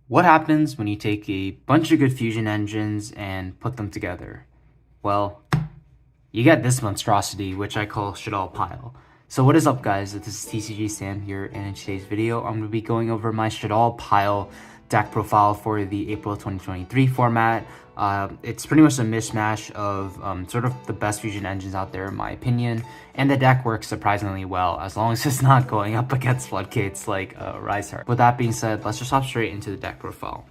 What happens when you take a bunch of good fusion engines and put them together? Well, you get this monstrosity, which I call Shaddoll Pile. So what is up, guys? This is tcgsam here, and in today's video, I'm going to be going over my Shaddoll Pile deck profile for the April 2023 format. It's pretty much a mishmash of sort of the best fusion engines out there, in my opinion, and the deck works surprisingly well, as long as it's not going up against floodgates like Reinhardt. With that being said, let's just hop straight into the deck profile.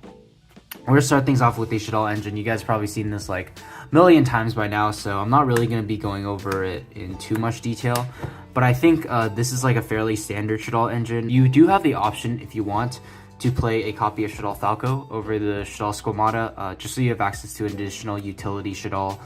We're gonna start things off with the Shaddoll engine. You guys have probably seen this like a million times by now, so I'm not really gonna be going over it in too much detail. But I think this is like a fairly standard Shaddoll engine. You do have the option, if you want, to play a copy of Shaddoll Falco over the Shaddoll Squamata, just so you have access to an additional utility Shaddoll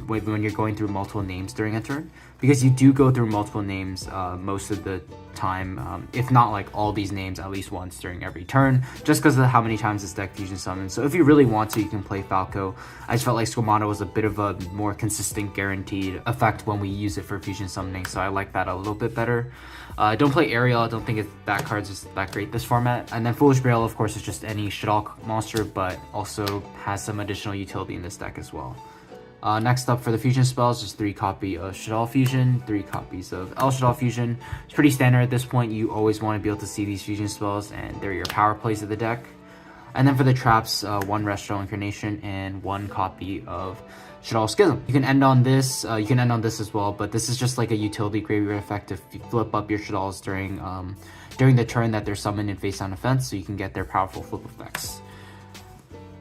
when you're going through multiple names during a turn. Because you do go through multiple names most of the time, if not like all these names at least once during every turn, just because of how many times this deck fusion summons. So if you really want to, you can play Falco. I just felt like Squamata was a bit of a more consistent guaranteed effect when we use it for fusion summoning, so I like that a little bit better. Don't play Ariel. I don't think that card's just that great this format. And then Foolish Burial, of course, is just any Shaddoll monster, but also has some additional utility in this deck as well. Next up for the fusion spells, just 3 copies of Shaddoll Fusion, 3 copies of El Shaddoll Fusion. It's pretty standard at this point. You always want to be able to see these fusion spells, and they're your power plays of the deck. And then for the traps, 1 Shaddoll Incarnation and 1 copy of Shaddoll Schism. You can end on this, you can end on this as well, but this is just like a utility graveyard effect to flip up your Shadolls during the turn that they're summoned in face down offense, so you can get their powerful flip effects.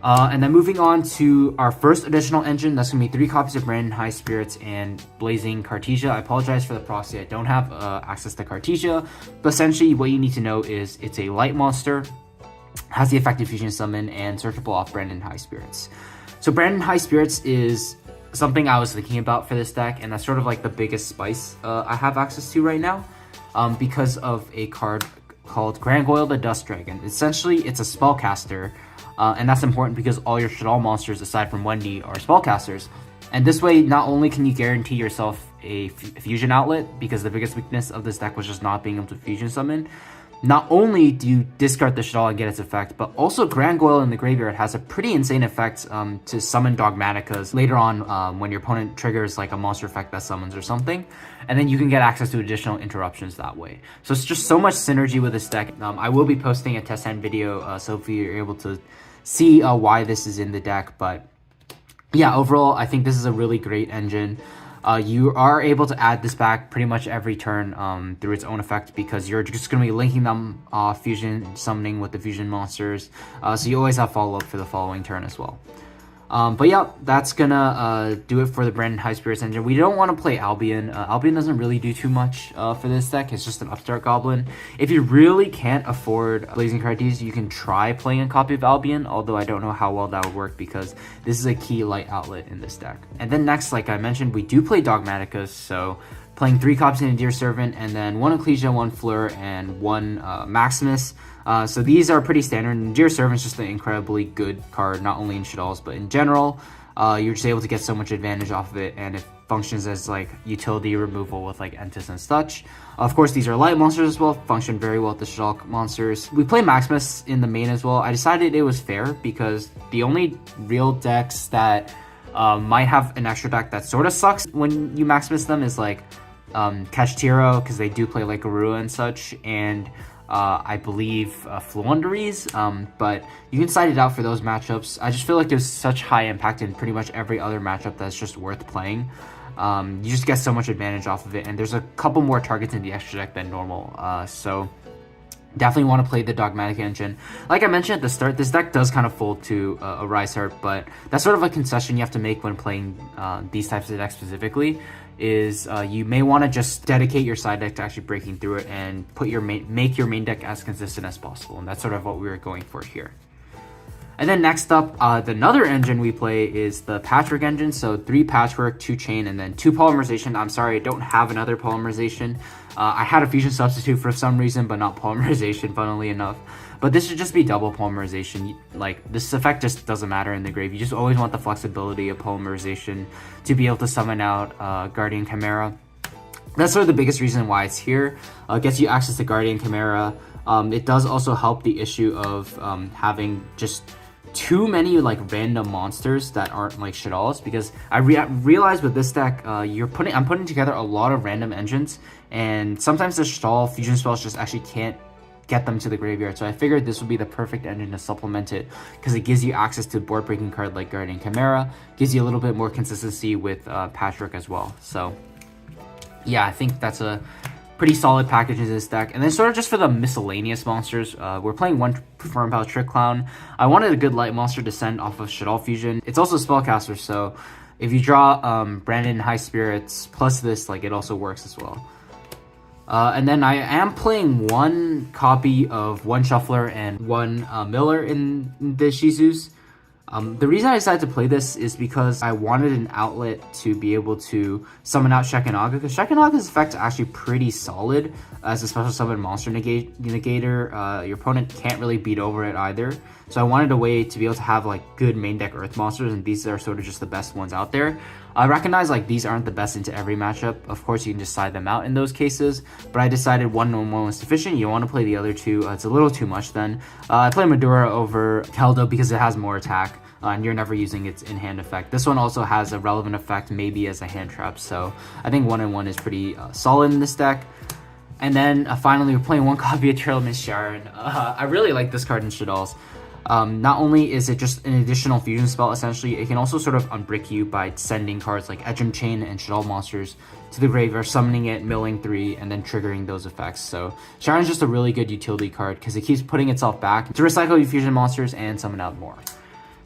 And then moving on to our first additional engine, that's going to be 3 copies of Brandon High Spirits and Blazing Cartesia. I apologize for the proxy, I don't have access to Cartesia, but essentially what you need to know is it's a light monster, has the effective fusion summon, and searchable off Brandon High Spirits. So Brandon High Spirits is something I was thinking about for this deck, and that's sort of like the biggest spice I have access to right now, because of a card called Grangoyle the Dust Dragon. Essentially, it's a spellcaster, and that's important because all your Shaddoll monsters, aside from Wendy, are spellcasters. And this way, not only can you guarantee yourself a fusion outlet, because the biggest weakness of this deck was just not being able to fusion summon, not only do you discard the Shaddoll and get its effect, but also Grangoyle in the graveyard has a pretty insane effect to summon Dogmatikas later on when your opponent triggers like a monster effect that summons or something, and then you can get access to additional interruptions that way. So it's just so much synergy with this deck. I will be posting a test hand video, so if you're able to see why this is in the deck, but yeah, overall, I think this is a really great engine. You are able to add this back pretty much every turn through its own effect, because you're just going to be linking them off fusion summoning with the fusion monsters, so you always have follow-up for the following turn as well. But yeah, that's gonna do it for the Brandon High Spirits engine. We don't want to play Albion. Albion doesn't really do too much for this deck. It's just an upstart goblin. If you really can't afford Blazing Cartesia, you can try playing a copy of Albion, although I don't know how well that would work because this is a key light outlet in this deck. And then next, like I mentioned, we do play Dogmatika, so playing 3 copies in a Deer Servant, and then 1 Ecclesia, 1 Fleur, and 1 Maximus. So these are pretty standard, and Deer Servant is just an incredibly good card, not only in Shadolls, but in general. You're just able to get so much advantage off of it, and it functions as like utility removal with like Entis and such. Of course, these are light monsters as well, function very well with the Shaddoll monsters. We play Maximus in the main as well. I decided it was fair because the only real decks that might have an extra deck that sort of sucks when you Maximus them is like Kashtiro, because they do play like Garua and such, and I believe Floowandereeze, but you can side it out for those matchups. I just feel like there's such high impact in pretty much every other matchup that's just worth playing. You just get so much advantage off of it, and there's a couple more targets in the extra deck than normal, so definitely want to play the Dogmatika engine. Like I mentioned at the start, this deck does kind of fold to a Reinhardt, but that's sort of a concession you have to make when playing these types of decks specifically, is you may want to just dedicate your side deck to actually breaking through it and make your main deck as consistent as possible, and that's sort of what we were going for here. And then next up, another engine we play is the Patchwork engine. So 3 Patchwork, 2 Chain, and then 2 Polymerization. I'm sorry, I don't have another Polymerization. I had a Fusion substitute for some reason, but not Polymerization, funnily enough. But this should just be double Polymerization. Like, this effect just doesn't matter in the grave. You just always want the flexibility of Polymerization to be able to summon out Guardian Chimera. That's sort of the biggest reason why it's here. Gets you access to Guardian Chimera, It does also help the issue of having just too many like random monsters that aren't like Shaddolls, because I realized with this deck, I'm putting together a lot of random engines, and sometimes the Shaddoll fusion spells just actually can't get them to the graveyard. So I figured this would be the perfect engine to supplement it, because it gives you access to board breaking card like Guardian Chimera, gives you a little bit more consistency with Patchwork as well. So yeah, I think that's a pretty solid package in this deck. And then sort of just for the miscellaneous monsters, we're playing one Firm Power Trick Clown. I wanted a good light monster to send off of Shaddoll Fusion. It's also a spellcaster, so if you draw Brandon High Spirits plus this, like, it also works as well. And then I am playing one copy of one Shuffler and one Miller in the Shizus. The reason I decided to play this is because I wanted an outlet to be able to summon out Shekinah, because Shekinah's effect is actually pretty solid as a special summon monster negator. Your opponent can't really beat over it either. So I wanted a way to be able to have like good main deck earth monsters, and these are sort of just the best ones out there. I recognize like these aren't the best into every matchup. Of course, you can just side them out in those cases, but I decided one was sufficient. You want to play the other two. It's a little too much then. I play Medora over Keldo because it has more attack. And you're never using its in-hand effect. This one also has a relevant effect, maybe as a hand trap, so I think 1-1 is pretty solid in this deck. And then finally, we're playing one copy of Trailman Sharon. I really like this card in Shaddolls. Not only is it just an additional fusion spell, essentially, it can also sort of unbrick you by sending cards like Edgem Chain and Shaddoll monsters to the graveyard, summoning it, milling 3, and then triggering those effects. So Sharon's just a really good utility card because it keeps putting itself back to recycle your fusion monsters and summon out more.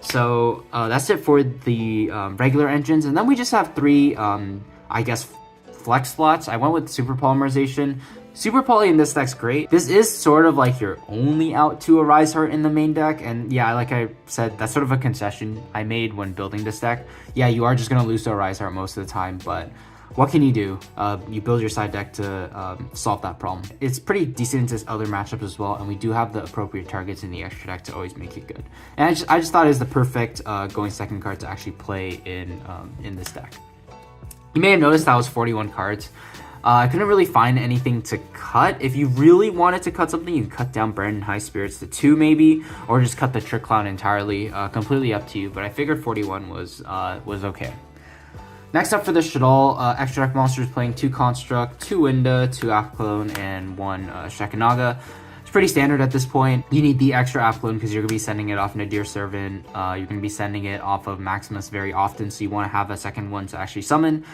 So that's it for the regular engines, and then we just have 3, I guess, flex slots. I went with Super Polymerization. Super Poly in this deck's great. This is sort of like your only out to a Rise Heart in the main deck, and yeah, like I said, that's sort of a concession I made when building this deck. Yeah, you are just going to lose to a Rise Heart most of the time, but what can you do? You build your side deck to solve that problem. It's pretty decent into other matchups as well, and we do have the appropriate targets in the extra deck to always make it good. And I just thought it was the perfect going second card to actually play in this deck. You may have noticed that was 41 cards. I couldn't really find anything to cut. If you really wanted to cut something, you can cut down Brandon High Spirits to 2 maybe, or just cut the Trick Clown entirely. Completely up to you, but I figured 41 was okay. Next up for the Shaddoll extra deck monsters, playing 2 Construct, 2 Winda, 2 Apclone, and 1 Shekinah. It's pretty standard at this point. You need the extra Apclone because you're going to be sending it off Nadir Servant. You're going to be sending it off of Maximus very often, so you want to have a second one to actually summon.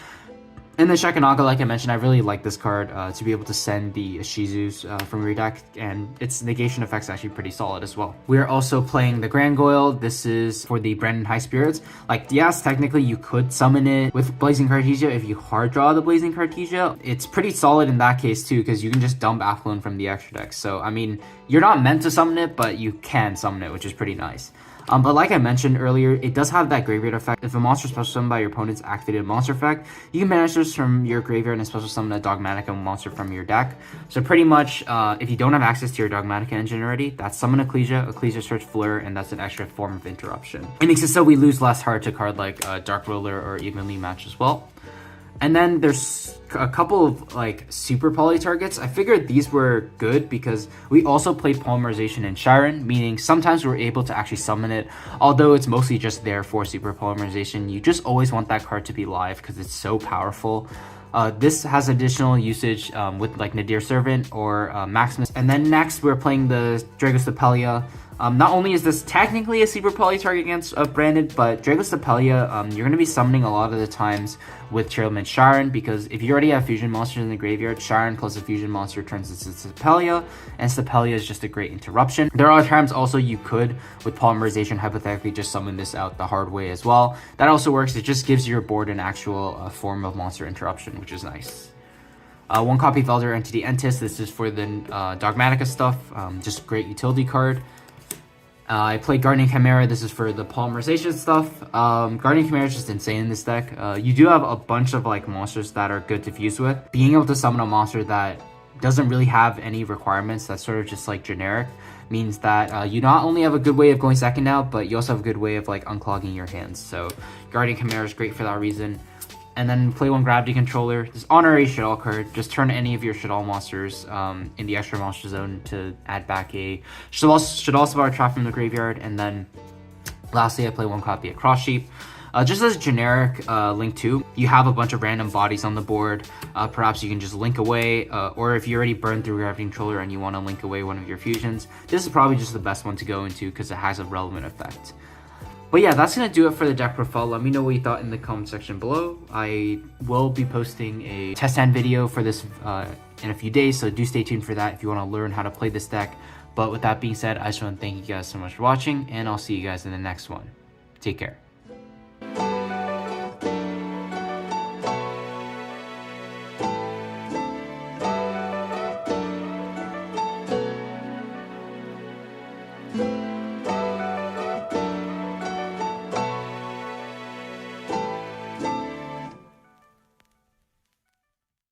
And the Shekinah, like I mentioned, I really like this card to be able to send the Shizus from your deck, and its negation effect's actually pretty solid as well. We are also playing the Gargoyle. This is for the Brandon High Spirits. Like, yes, technically you could summon it with Blazing Cartesia if you hard draw the Blazing Cartesia. It's pretty solid in that case too, because you can just dump Athlone from the extra deck. So, I mean, you're not meant to summon it, but you can summon it, which is pretty nice. But like I mentioned earlier, it does have that graveyard effect. If a monster is special summoned by your opponent's activated monster effect, you can banish this from your graveyard and special summon a Dogmatika monster from your deck. So pretty much, if you don't have access to your Dogmatika engine already, that's summon Ecclesia search Fleur, and that's an extra form of interruption. It makes it so we lose less hard to card like Dark Ruler or Evenly Match as well. And then there's a couple of like super poly targets. I figured these were good because we also played Polymerization in Chiron, meaning sometimes we're able to actually summon it, although it's mostly just there for super polymerization. You just always want that card to be live because it's so powerful. This has additional usage with like Nadir Servant or Maximus. And then next we're playing the Dragostapelia. Not only is this technically a super poly target against Brandon, but Dragostapelia, you're going to be summoning a lot of the times with Chairman Sharon, because if you already have fusion monsters in the graveyard, Sharon plus a fusion monster turns into Stapelia, and Stapelia is just a great interruption. There are times also you could, with Polymerization, hypothetically just summon this out the hard way as well. That also works. It just gives your board an actual form of monster interruption, which is nice. One copy of Elder Entity Entis. This is for the Dogmatika stuff. Just a great utility card. I played Guardian Chimera. This is for the polymerization stuff. Guardian Chimera is just insane in this deck. You do have a bunch of like monsters that are good to fuse with. Being able to summon a monster that doesn't really have any requirements, that's sort of just like generic, means that you not only have a good way of going second out, but you also have a good way of like unclogging your hands. So Guardian Chimera is great for that reason. and then play one gravity controller. This honorary Shaddoll card, just turn any of your Shaddoll monsters in the extra monster zone to add back a Shaddoll Savara trap from the graveyard, and then lastly I play one copy of Cross Sheep. Just as a generic link 2, you have a bunch of random bodies on the board. Perhaps you can just link away, or if you already burned through Gravity Controller and you want to link away one of your fusions, this is probably just the best one to go into because it has a relevant effect. But yeah, that's going to do it for the deck profile. Let me know what you thought in the comment section below. I will be posting a test hand video for this in a few days, so do stay tuned for that if you want to learn how to play this deck. But with that being said, I just want to thank you guys so much for watching, and I'll see you guys in the next one. Take care.